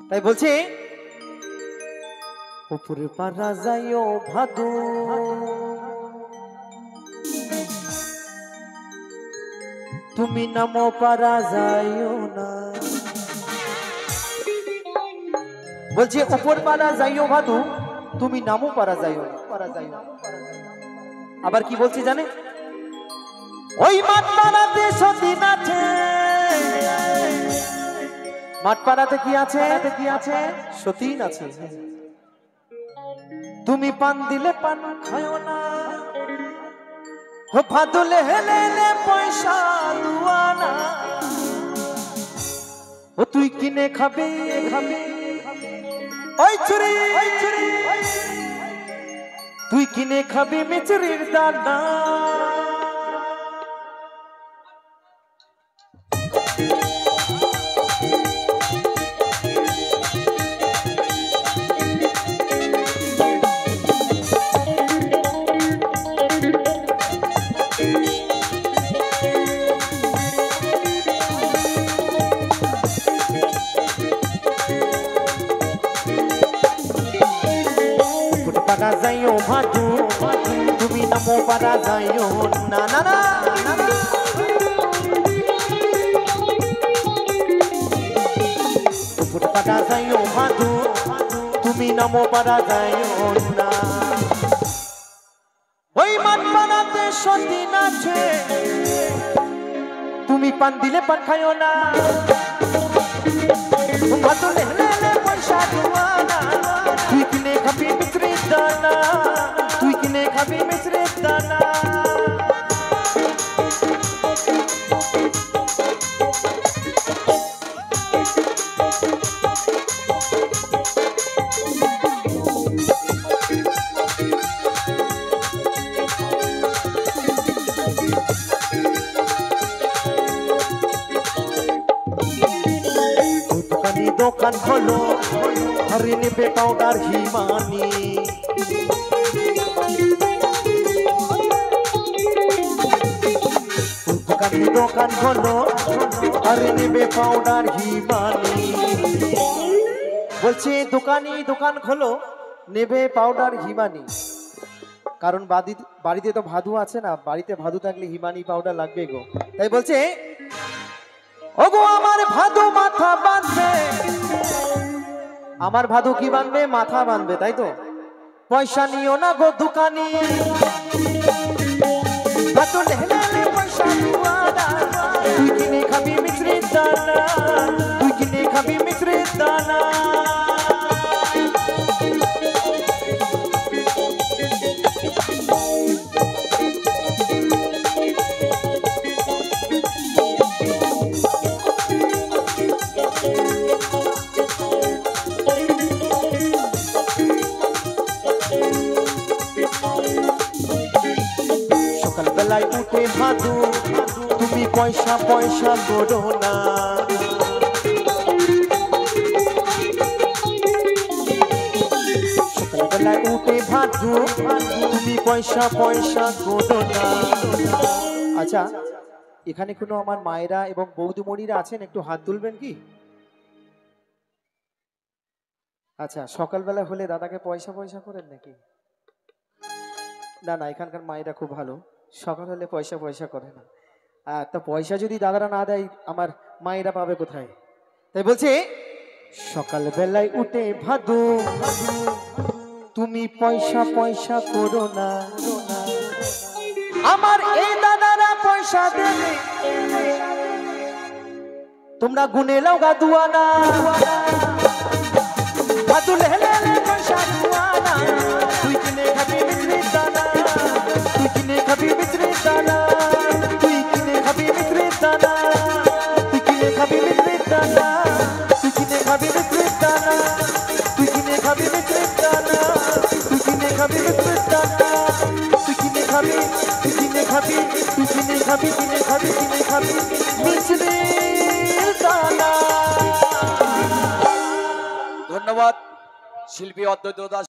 তাই বলছি উপরে পারা যাইও ভাদু তুমি নামো পারা যাইও না। বলছি উপর পারা যাইও ভাদু তুমি নামো পারা যাইও না, পারা যাইও না। আবার কি বলছি জানে, ওই মাঠ পাড়াতে সতীন আছে, মাঠ পাড়াতে কি আছে, কি আছে সতীন আছে। তুমি পান দিলে পান খায়ো না, ও ভাদুলে হেলে পয়সা দুয়ানা, ও তুই কিনে খাবি খাবি ওই চুরি তুই কিনে খাবি মিচুরির দানা। পারা যাইও ভাদু তুমি নামো পারা যাইও না, না না পারা যাইও ভাদু তুমি নামো পারা যাইও না। ওই মাঠ পাড়াতে সতীন আছে, তুমি পান দিলে পান খাইও না, ভাদুলে হেলে পয়সা দুয়ানা, তুই কিনে খাবি মিচুরির দানা, তুই কিনে খাবি মিচুরির দানা। দোকান খোলো আরে নেবে পাউডার হিমানি, দোকান খোলো আরে নেবে পাউডার হিমানি। বলছে দোকানি দোকান খোলো নেবে পাউডার হিমানি, কারণ বাড়িতে তো ভাদু আছে না, বাড়িতে ভাদু থাকলে হিমানি পাউডার লাগবে গো। তাই বলছে ওগো আমার ভাদু মাথা বাঁধবে, আমার ভাদু কি বাঁধবে, মাথা বাঁধবে, তাই তো। পয়সা নিও না গো দোকানি, ভাদুলে হেলে পয়সা দুয়ানা, তুই কিনে খাবি মিচুরির দানা, তুই কিনে খাবি মিচুরির দানা। সকালবেলায় উঠে ভাদু তুমি পয়সা পয়সা করো না, সকালবেলায় উঠে ভাদু তুমি পয়সা পয়সা করো না। আচ্ছা এখানে কোনো আমার মায়েরা এবং বৌদিমণিরা আছেন, একটু হাত তুলবেন কি? আচ্ছা সকালবেলা হলে দাদাকে পয়সা পয়সা করেন নাকি? না না, এখানকার মায়েরা খুব ভালো, সকাল হলে পয়সা পয়সা করে না। তো পয়সা যদি দাদারা না দেয় আমার মায়েরা পাবে কোথায়? তাই বলছে সকালবেলায় উঠে ভাদু তুমি পয়সা পয়সা করো না, আমার এই দাদারা পয়সা দেবে তোমরা গুনে লাও গা দুয়ানা, ভাদুলে হেলে পয়সা দুয়ানা, তুই কিনে খাবি মিচুরির দানা, তুই কিনে খাবি মিচুরির দানা, তুই কিনে খাবি মিচুরির দানা, তুই কিনে খাবি মিচুরির দানা, তুই কিনে খাবি মিচুরির দানা, তুই কিনে খাবি মিচুরির দানা, তুই কিনে খাবি মিচুরির দানা, তুই কিনে খাবি, তুই কিনে খাবি, তুই কিনে খাবি, কিনে খাবি, কিনে খাবি মিচুরির দানা। ধন্যবাদ শিল্পী অদ্বৈত দাস।